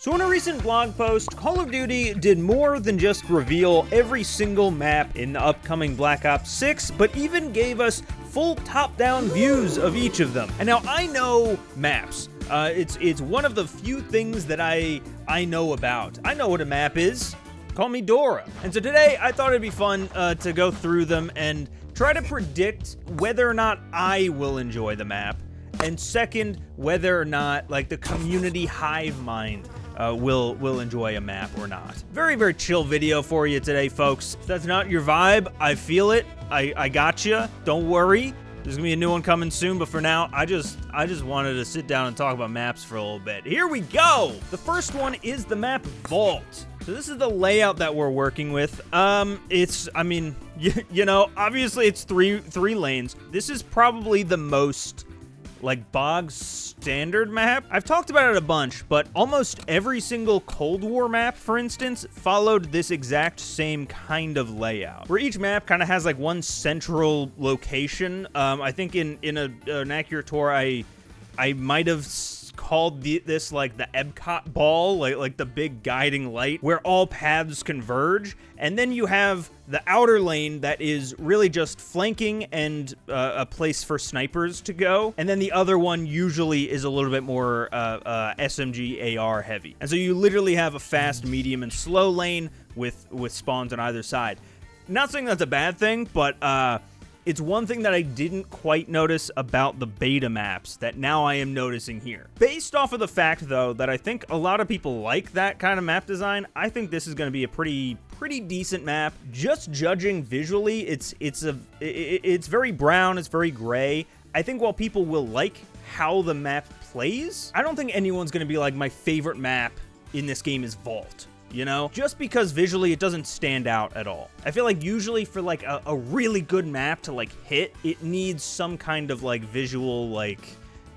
So in a recent blog post, Call of Duty did more than just reveal every single map in the upcoming Black Ops 6, but even gave us full top-down views of each of them. And now I know maps. It's one of the few things that I know about. I know what a map is. Call me Dora. And so today I thought it'd be fun to go through them and try to predict whether or not I will enjoy the map. And second, whether or not like the community hive mind will enjoy a map or not. Very, very chill video for you today, folks. If that's not your vibe, I feel it. I got you. Don't worry. There's gonna be a new one coming soon, but for now, I just wanted to sit down and talk about maps for a little bit. Here we go! The first one is the map Vault. So this is the layout that we're working with. I mean, you know, obviously it's three lanes. This is probably the most like bog standard map. I've talked about it a bunch, but almost every single Cold War map, for instance, followed this exact same kind of layout, where each map kind of has like one central location. I think in an accurate tour, I might have called this like the Epcot ball, like the big guiding light where all paths converge. And then you have the outer lane that is really just flanking and a place for snipers to go. And then the other one usually is a little bit more SMG AR heavy. And so you literally have a fast, medium, and slow lane with spawns on either side. Not saying that's a bad thing, but it's one thing that I didn't quite notice about the beta maps that now I am noticing here. Based off of the fact, though, that I think a lot of people like that kind of map design, I think this is going to be a pretty decent map. Just judging visually, it's very brown, it's very gray. I think while people will like how the map plays, I don't think anyone's going to be like, my favorite map in this game is Vault. You know, just because visually it doesn't stand out at all. I feel like usually for like a really good map to like hit, it needs some kind of like visual like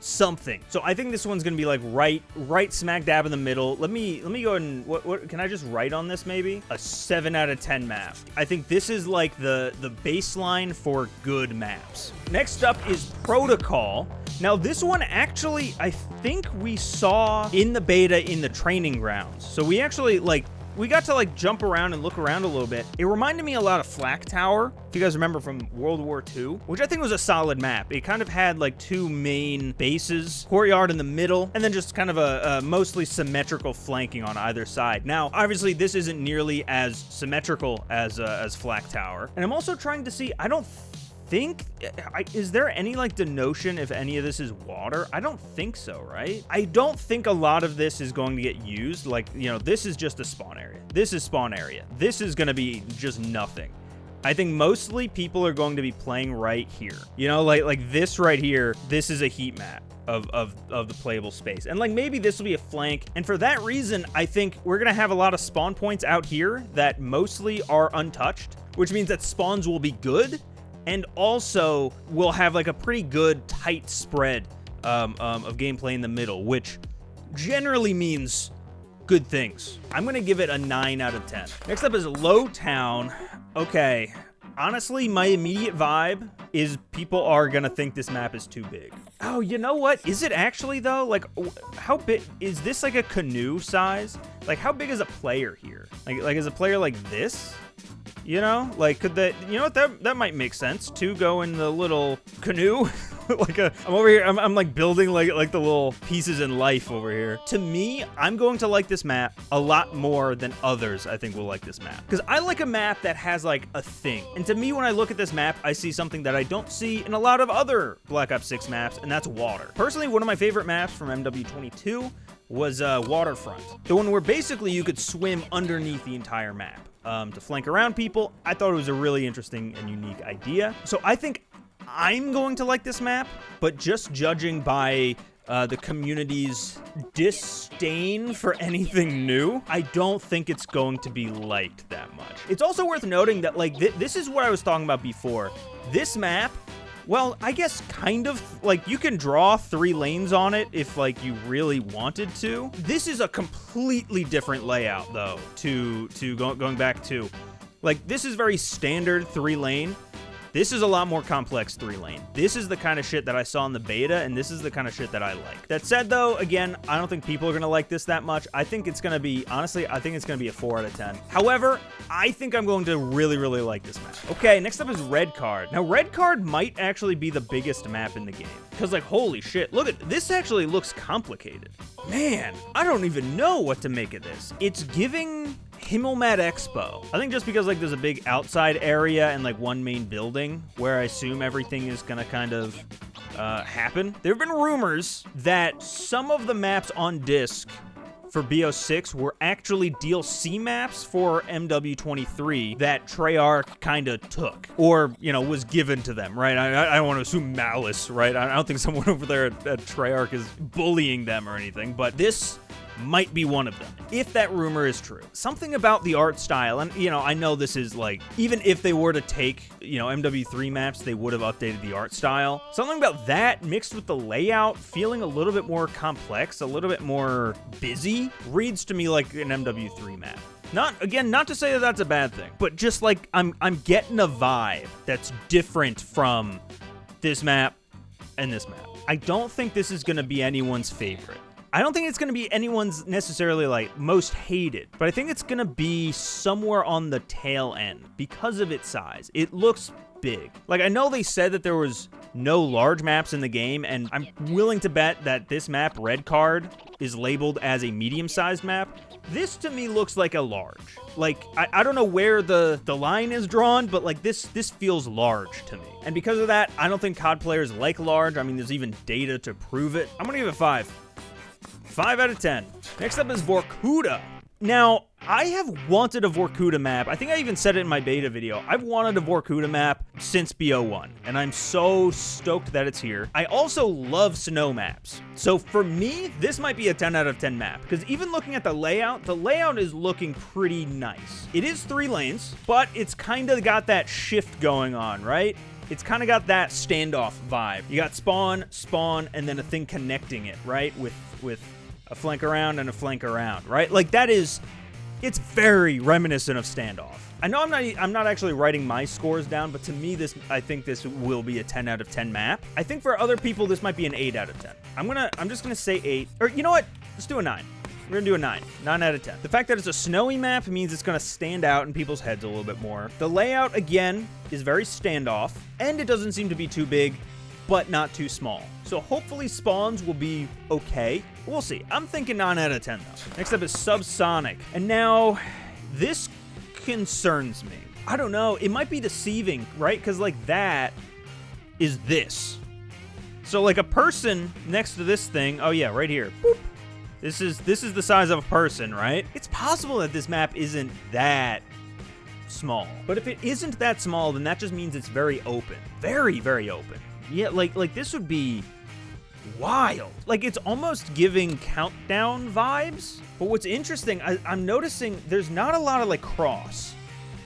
something. So I think this one's gonna be like right smack dab in the middle. Let me go ahead and what can I just write on this? Maybe a 7 out of 10 map. I think this is like the baseline for good maps. Next up is Protocol. Now this one actually, I think we saw in the beta in the training grounds. So we actually we got to like jump around and look around a little bit. It reminded me a lot of Flak Tower, if you guys remember from World War II, which I think was a solid map. It kind of had like two main bases, courtyard in the middle, and then just kind of a mostly symmetrical flanking on either side. Now, obviously this isn't nearly as symmetrical as Flak Tower. And I'm also trying to see, is there any like denotion if any of this is water? I don't think so, right? I don't think a lot of this is going to get used. Like, you know, this is just a spawn area. This is spawn area. This is going to be just nothing. I think mostly people are going to be playing right here. You know, like this right here, this is a heat map of the playable space. And like maybe this will be a flank. And for that reason, I think we're going to have a lot of spawn points out here that mostly are untouched, which means that spawns will be good. And also, we'll have like a pretty good tight spread of gameplay in the middle, which generally means good things. I'm going to give it a 9 out of 10. Next up is Lowtown. Okay, honestly, my immediate vibe is people are going to think this map is too big. Oh, you know what? Is it actually, though? Like, how big? Is this like a canoe size? Like, how big is a player here? Like is a player like this? You know, like could that, you know what, that might make sense to go in the little canoe. I'm over here, I'm like building like the little pieces in life over here. To me, I'm going to like this map a lot more than others I think will like this map. Because I like a map that has like a thing. And to me, when I look at this map, I see something that I don't see in a lot of other Black Ops 6 maps, and that's water. Personally, one of my favorite maps from MW22 was Waterfront. The one where basically you could swim underneath the entire map. To flank around people. I thought it was a really interesting and unique idea. So I think I'm going to like this map, but just judging by the community's disdain for anything new, I don't think it's going to be liked that much. It's also worth noting that like this is what I was talking about before. This map, well, I guess kind of, like, you can draw 3 lanes on it if, like, you really wanted to. This is a completely different layout, though, to going back to, like, this is very standard 3-lane. This is a lot more complex 3-lane. This is the kind of shit that I saw in the beta, and this is the kind of shit that I like. That said, though, again, I don't think people are going to like this that much. I think it's going to be, honestly, I think it's going to be a 4 out of 10. However, I think I'm going to really, really like this map. Okay, next up is Red Card. Now, Red Card might actually be the biggest map in the game. Because, like, holy shit, look at this. Actually looks complicated. Man, I don't even know what to make of this. It's giving Himmelmat Expo. I think just because, like, there's a big outside area and, like, one main building where I assume everything is gonna kind of happen. There have been rumors that some of the maps on disc for BO6 were actually DLC maps for MW23 that Treyarch kind of took, or, you know, was given to them, right? I don't want to assume malice, right? I don't think someone over there at Treyarch is bullying them or anything, but this might be one of them, if that rumor is true. Something about the art style, and, you know, I know this is, like, even if they were to take, you know, MW3 maps, they would have updated the art style. Something about that mixed with the layout feeling a little bit more complex, a little bit more busy, reads to me like an MW3 map. Not to say that that's a bad thing, but just like I'm getting a vibe that's different from this map and this map. I don't think this is going to be anyone's favorite. I don't think it's going to be anyone's necessarily, like, most hated, but I think it's going to be somewhere on the tail end because of its size. It looks big. Like, I know they said that there was no large maps in the game, and I'm willing to bet that this map, Red Card, is labeled as a medium-sized map. This, to me, looks like a large. Like, I don't know where the line is drawn, but, like, this feels large to me. And because of that, I don't think COD players like large. I mean, there's even data to prove it. I'm going to give it 5. 5 out of 10. Next up is Vorkuta. Now, I have wanted a Vorkuta map. I think I even said it in my beta video. I've wanted a Vorkuta map since BO1, and I'm so stoked that it's here. I also love snow maps. So for me, this might be a 10 out of 10 map, because even looking at the layout is looking pretty nice. It is 3 lanes, but it's kind of got that shift going on, right? It's kind of got that standoff vibe. You got spawn, and then a thing connecting it, right? With a flank around and a flank around, right? Like, it's very reminiscent of Standoff. I know I'm not actually writing my scores down, but to me, I think this will be a 10 out of 10 map. I think for other people, this might be an 8 out of 10. I'm just gonna say 8, or you know what? Let's do a 9. We're gonna do a 9 out of 10. The fact that it's a snowy map means it's gonna stand out in people's heads a little bit more. The layout, again, is very Standoff, and it doesn't seem to be too big, but not too small. So hopefully spawns will be okay. We'll see. I'm thinking 9 out of 10, though. Next up is Subsonic. And now, this concerns me. I don't know. It might be deceiving, right? Because, like, that is this. So, like, a person next to this thing, oh, yeah, right here. Boop. This is the size of a person, right? It's possible that this map isn't that small. But if it isn't that small, then that just means it's very open. Very, very open. Yeah, like this would be wild. Like, it's almost giving Countdown vibes. But what's interesting, I'm noticing there's not a lot of, like, cross.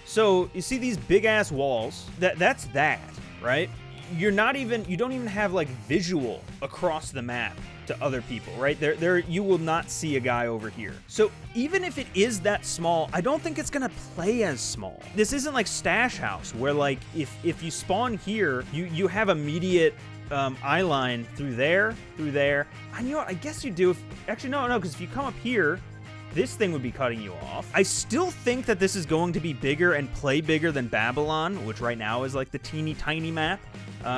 So you see these big ass walls. That's that, right? You don't even have, like, visual across the map to other people, right? You will not see a guy over here. So even if it is that small, I don't think it's gonna play as small. This isn't like Stash House, where, like, if you spawn here, you have immediate eye line through there. And you know what? I guess you do. Actually, no, because if you come up here, this thing would be cutting you off. I still think that this is going to be bigger and play bigger than Babylon, which right now is, like, the teeny tiny map.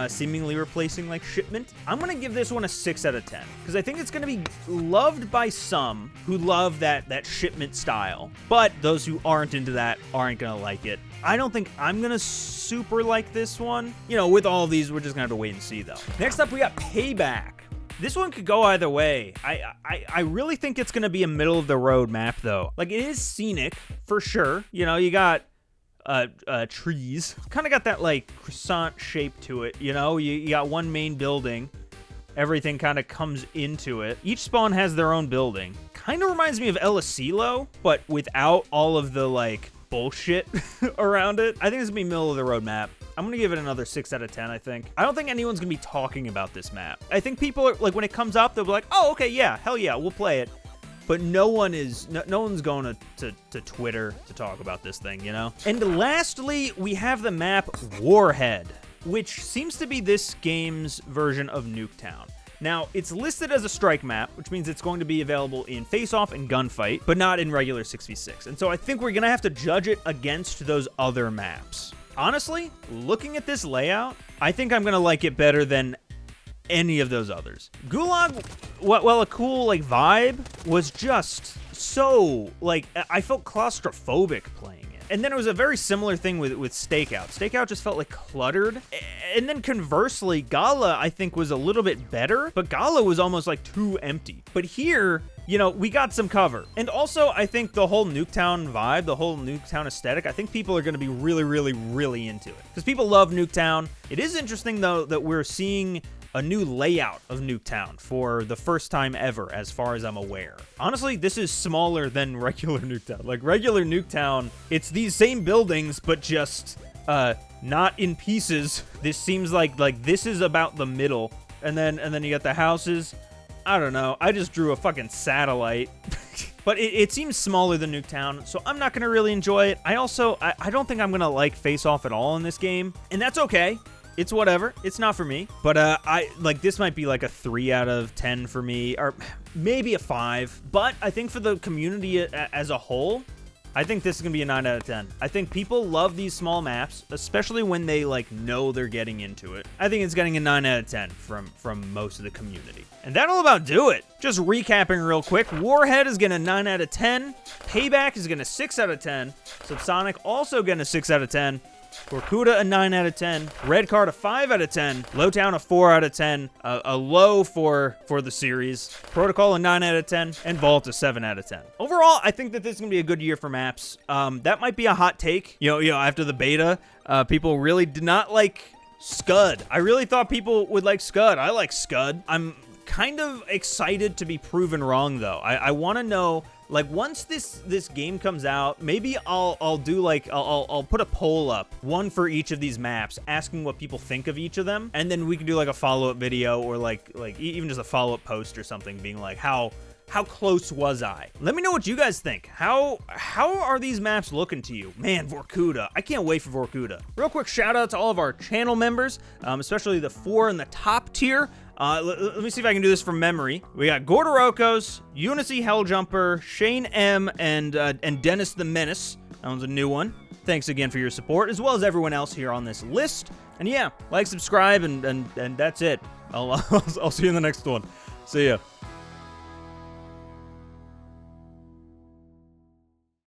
Seemingly replacing, like, Shipment. I'm gonna give this one a 6 out of 10, because I think it's gonna be loved by some who love that Shipment style, but those who aren't into that aren't gonna like it. I don't think I'm gonna super like this one. You know, with all of these, we're just gonna have to wait and see, though. Next up, we got Payback. This one could go either way. I really think it's gonna be a middle-of-the-road map, though. Like, it is scenic, for sure. You know, you got trees. Kind of got that, like, croissant shape to it, you know? You got one main building. Everything kind of comes into it. Each spawn has their own building. Kind of reminds me of El Asilo, but without all of the, like, bullshit around it. I think this is gonna be middle-of-the-road map. I'm gonna give it another 6 out of 10, I think. I don't think anyone's gonna be talking about this map. I think people are, like, when it comes up, they'll be like, oh, okay, yeah, hell yeah, we'll play it. but no one's going to Twitter to talk about this thing, you know? And lastly, we have the map Warhead, which seems to be this game's version of Nuketown. Now, it's listed as a strike map, which means it's going to be available in face-off and gunfight, but not in regular 6v6. And so I think we're going to have to judge it against those other maps. Honestly, looking at this layout, I think I'm going to like it better than any of those others. Gulag, well, a cool, like, vibe was just so, like, I felt claustrophobic playing it. And then it was a very similar thing with Stakeout. Stakeout just felt like cluttered. And then conversely, Gala, I think, was a little bit better, but Gala was almost like too empty. But here, you know, we got some cover. And also, I think the whole Nuketown vibe, the whole Nuketown aesthetic, I think people are going to be really, really, really into it. Because people love Nuketown. It is interesting, though, that we're seeing a new layout of Nuketown for the first time ever, as far as I'm aware. Honestly, this is smaller than regular Nuketown. Like, regular Nuketown, it's these same buildings, but just not in pieces. This seems like this is about the middle, and then you got the houses. I don't know. I just drew a fucking satellite. But it seems smaller than Nuketown, so I'm not going to really enjoy it. I don't think I'm going to like face-off at all in this game, and that's okay. It's whatever. It's not for me. But this might be like a 3 out of 10 for me, or maybe a 5. But I think for the community as a whole, I think this is gonna be a 9 out of 10. I think people love these small maps, especially when they like know they're getting into it. I think it's getting a 9 out of 10 from most of the community. And that'll about do it. Just recapping real quick, Warhead is getting a 9 out of 10. Payback is getting a 6 out of 10. Subsonic also getting a 6 out of 10. Vorkuta a 9 out of 10, Red Card a 5 out of 10, Lowtown a 4 out of 10, a low for the series, Protocol a 9 out of 10, and Vault a 7 out of 10. Overall, I think that this is going to be a good year for maps. That might be a hot take. You know, after the beta, people really did not like Scud. I really thought people would like Scud. I like Scud. I'm kind of excited to be proven wrong, though. I want to know, like, once this game comes out, maybe I'll do like I'll put a poll up, one for each of these maps, asking what people think of each of them, and then we can do like a follow-up video, or like even just a follow-up post or something, being like, how close was I? Let me know what you guys think. How are these maps looking to you? Man, Vorkuta. I can't wait for Vorkuta. Real quick shout out to all of our channel members, especially the 4 in the top tier. Let me see if I can do this from memory. We got Gordorokos, Unicy Helljumper, Shane M, and Dennis the Menace. That one's a new one. Thanks again for your support, as well as everyone else here on this list. And yeah, like, subscribe, and that's it. I'll see you in the next one. See ya.